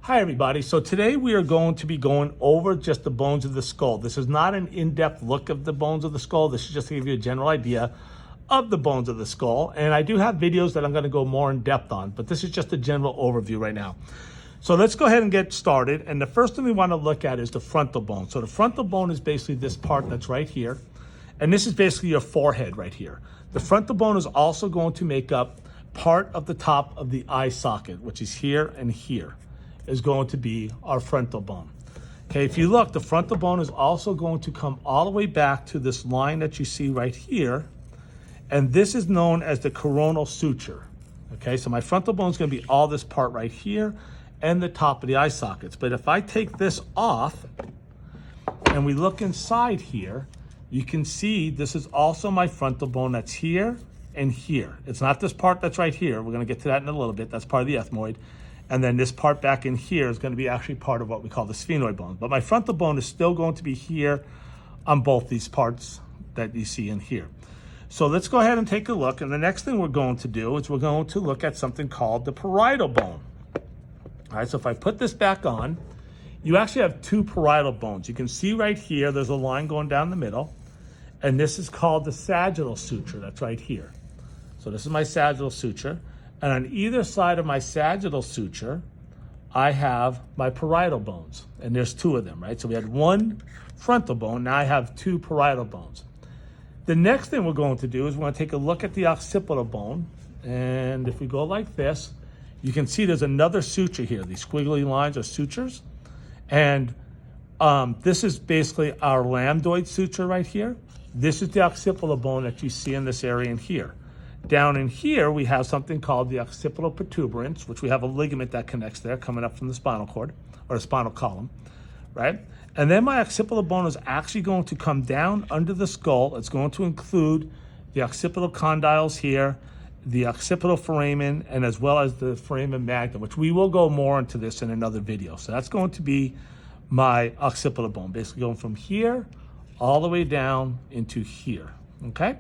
Hi everybody, so today we are going to be going over just the bones of the skull. This is not an in-depth look of the bones of the skull. This is just to give you a general idea of the bones of the skull. And I do have videos that I'm going to go more in depth on, but this is just a general overview right now. So let's go ahead and get started. And the first thing we want to look at is the frontal bone. So the frontal bone is basically this part that's right here. And this is basically your forehead right here. The frontal bone is also going to make up part of the top of the eye socket, which is here and here, is going to be our frontal bone. Okay, if you look, the frontal bone is also going to come all the way back to this line that you see right here. And this is known as the coronal suture. Okay, so my frontal bone is going to be all this part right here and the top of the eye sockets. But if I take this off and we look inside here, you can see this is also my frontal bone that's here and here. It's not this part that's right here. We're going to get to that in a little bit. That's part of the ethmoid. And then this part back in here is going to be actually part of what we call the sphenoid bone. But my frontal bone is still going to be here on both these parts that you see in here. So let's go ahead and take a look. And the next thing we're going to do is we're going to look at something called the parietal bone. All right, so if I put this back on, you actually have two parietal bones. You can see right here, there's a line going down the middle. And this is called the sagittal suture. That's right here. So this is my sagittal suture. And on either side of my sagittal suture, I have my parietal bones. And there's two of them, right? So we had one frontal bone. Now I have two parietal bones. The next thing we're going to do is we're going to take a look at the occipital bone. And if we go like this, you can see there's another suture here. These squiggly lines are sutures. And this is basically our lambdoid suture right here. This is the occipital bone that you see in this area in here. Down in here, we have something called the occipital protuberance, which we have a ligament that connects there coming up from the spinal cord or the spinal column, right? And then my occipital bone is actually going to come down under the skull. It's going to include the occipital condyles here, the occipital foramen, and as well as the foramen magnum, which we will go more into this in another video. So that's going to be my occipital bone, basically going from here all the way down into here, okay?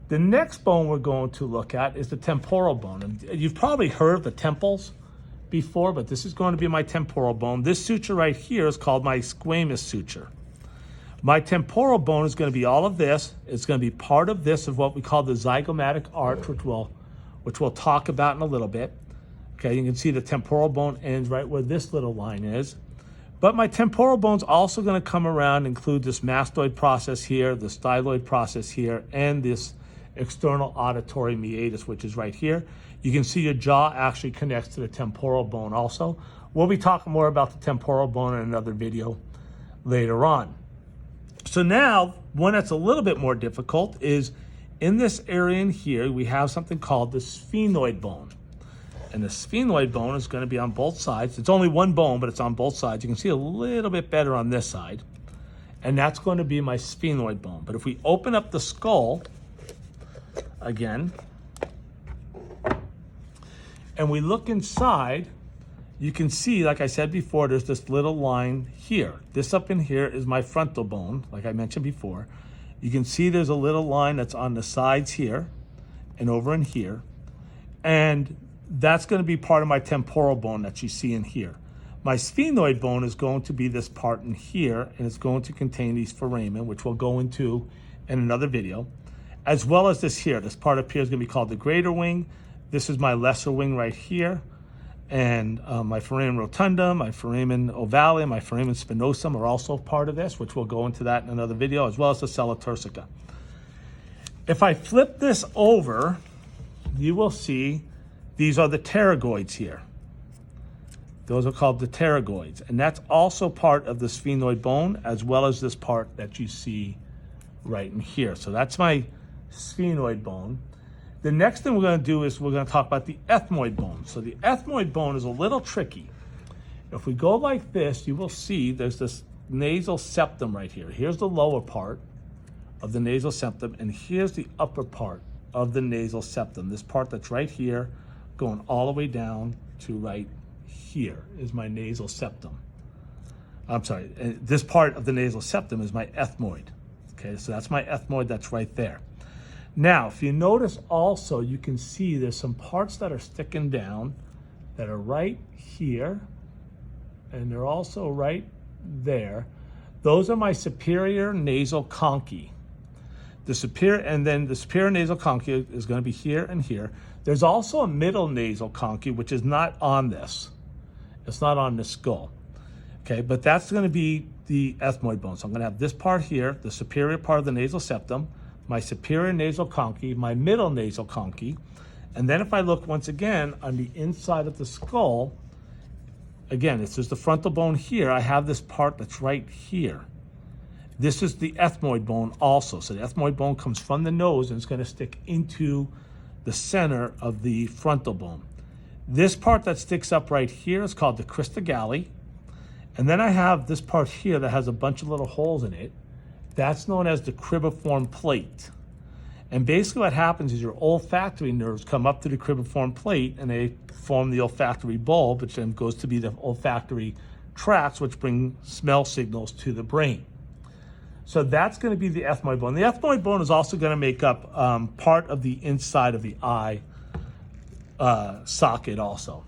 The next bone we're going to look at is the temporal bone. And you've probably heard of the temples before, but this is going to be my temporal bone. This suture right here is called my squamous suture. My temporal bone is going to be all of this. It's going to be part of this of what we call the zygomatic arch, which we'll talk about in a little bit. Okay, you can see the temporal bone ends right where this little line is. But my temporal bone is also going to come around and include this mastoid process here, the styloid process here, and this external auditory meatus, which is right here. You can see your jaw actually connects to the temporal bone also. We'll be talking more about the temporal bone in another video later on. So now, one that's a little bit more difficult is in this area in here, we have something called the sphenoid bone. And the sphenoid bone is going to be on both sides. It's only one bone, but it's on both sides. You can see a little bit better on this side. And that's going to be my sphenoid bone. But if we open up the skull, again, and we look inside, you can see, like I said before, there's this little line here. This up in here is my frontal bone, like I mentioned before. You can see there's a little line that's on the sides here and over in here. And that's going to be part of my temporal bone that you see in here. My sphenoid bone is going to be this part in here, and it's going to contain these foramen, which we'll go into in another video, as well as this here. This part up here is going to be called the greater wing. This is my lesser wing right here. And my foramen rotundum, my foramen ovale, my foramen spinosum are also part of this, which we'll go into that in another video, as well as the sella turcica. If I flip this over, you will see these are the pterygoids here. Those are called the pterygoids. And that's also part of the sphenoid bone, as well as this part that you see right in here. So that's my sphenoid bone. The next thing we're going to do is we're going to talk about the ethmoid bone. So the ethmoid bone is a little tricky. If we go like this, you will see there's this nasal septum right here. Here's the lower part of the nasal septum, and here's the upper part of the nasal septum. This part that's right here, going all the way down to right here is my nasal septum. I'm sorry, this part of the nasal septum is my ethmoid. Okay, so that's my ethmoid that's right there. Now, if you notice also, you can see there's some parts that are sticking down that are right here and they're also right there. Those are my superior nasal conchae. The superior nasal conchae is going to be here and here. There's also a middle nasal conchae, which is not on this. It's not on the skull. Okay, but that's going to be the ethmoid bone. So I'm going to have this part here, the superior part of the nasal septum, my superior nasal conchae, my middle nasal conchae, and then if I look once again on the inside of the skull, again, this is the frontal bone here. I have this part that's right here. This is the ethmoid bone also. So the ethmoid bone comes from the nose and it's going to stick into the center of the frontal bone. This part that sticks up right here is called the crista galli. And then I have this part here that has a bunch of little holes in it. That's known as the cribriform plate. And basically what happens is your olfactory nerves come up to the cribriform plate and they form the olfactory bulb, which then goes to be the olfactory tracts, which bring smell signals to the brain. So that's going to be the ethmoid bone. The ethmoid bone is also going to make up part of the inside of the eye socket also.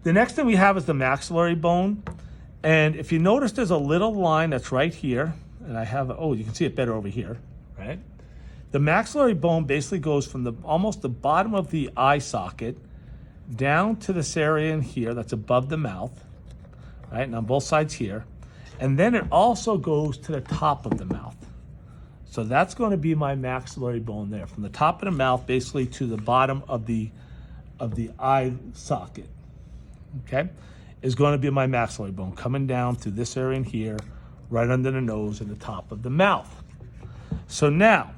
The next thing we have is the maxillary bone. And if you notice, there's a little line that's right here. And I have, oh, you can see it better over here, right? The maxillary bone basically goes from almost the bottom of the eye socket down to this area in here that's above the mouth, right? And on both sides here. And then it also goes to the top of the mouth. So that's going to be my maxillary bone there, from the top of the mouth basically to the bottom of the eye socket, okay, is going to be my maxillary bone coming down through this area in here, right under the nose and the top of the mouth. So now,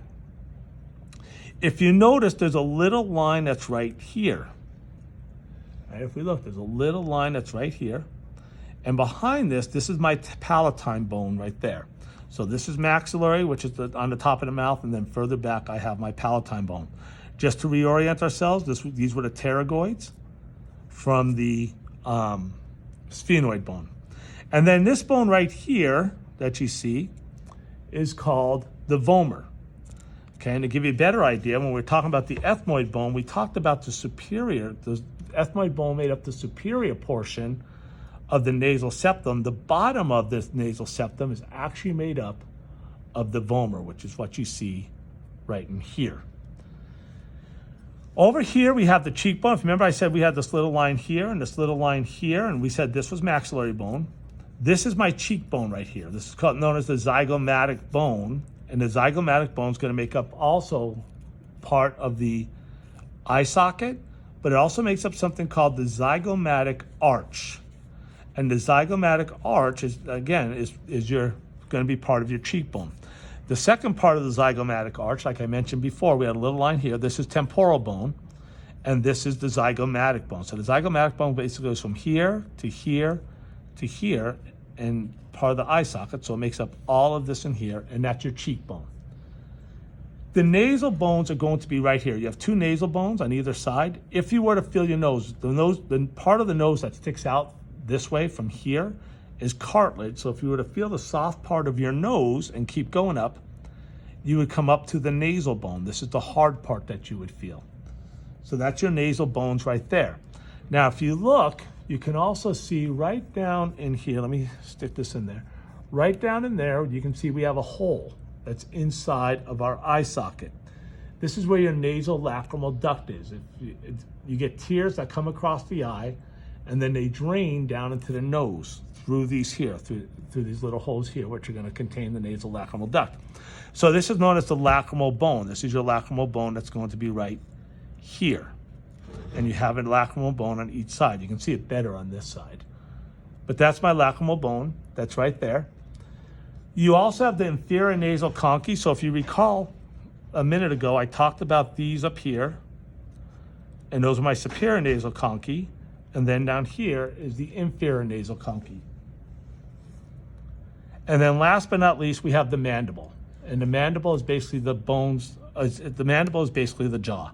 if you notice, there's a little line that's right here. Right, if we look, there's a little line that's right here. And behind this is my palatine bone right there. So this is maxillary, which is on the top of the mouth, and then further back I have my palatine bone. Just to reorient ourselves, these were the pterygoids from the sphenoid bone. And then this bone right here that you see is called the vomer. Okay, and to give you a better idea, when we're talking about the ethmoid bone, we talked about the ethmoid bone made up the superior portion of the nasal septum. The bottom of this nasal septum is actually made up of the vomer, which is what you see right in here. Over here we have the cheekbone. If you remember, I said we had this little line here and this little line here, and we said this was maxillary bone. This is my cheekbone right here. This is known as the zygomatic bone, and the zygomatic bone is going to make up also part of the eye socket, but it also makes up something called the zygomatic arch. And the zygomatic arch is, again, is going to be part of your cheekbone. The second part of the zygomatic arch, like I mentioned before, we had a little line here. This is temporal bone, and this is the zygomatic bone. So the zygomatic bone basically goes from here to here to here, and part of the eye socket. So it makes up all of this in here, and that's your cheekbone. The nasal bones are going to be right here. You have two nasal bones on either side. If you were to feel your nose, the part of the nose that sticks out this way from here is cartilage. So if you were to feel the soft part of your nose and keep going up, you would come up to the nasal bone. This is the hard part that you would feel. So that's your nasal bones right there. Now, if you look, you can also see right down in here, let me stick this in there. Right down in there, you can see we have a hole that's inside of our eye socket. This is where your nasal lacrimal duct is. You get tears that come across the eye, and then they drain down into the nose through these here, through these little holes here, which are going to contain the nasal lacrimal duct. So this is known as the lacrimal bone. This is your lacrimal bone that's going to be right here. And you have a lacrimal bone on each side. You can see it better on this side. But that's my lacrimal bone. That's right there. You also have the inferior nasal conchae. So if you recall a minute ago, I talked about these up here. And those are my superior nasal conchae. And then down here is the inferior nasal conchae. And then last but not least, we have the mandible. And the mandible is basically the bones, the mandible is basically the jaw.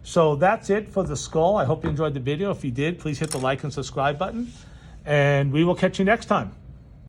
So that's it for the skull. I hope you enjoyed the video. If you did, please hit the like and subscribe button. And we will catch you next time.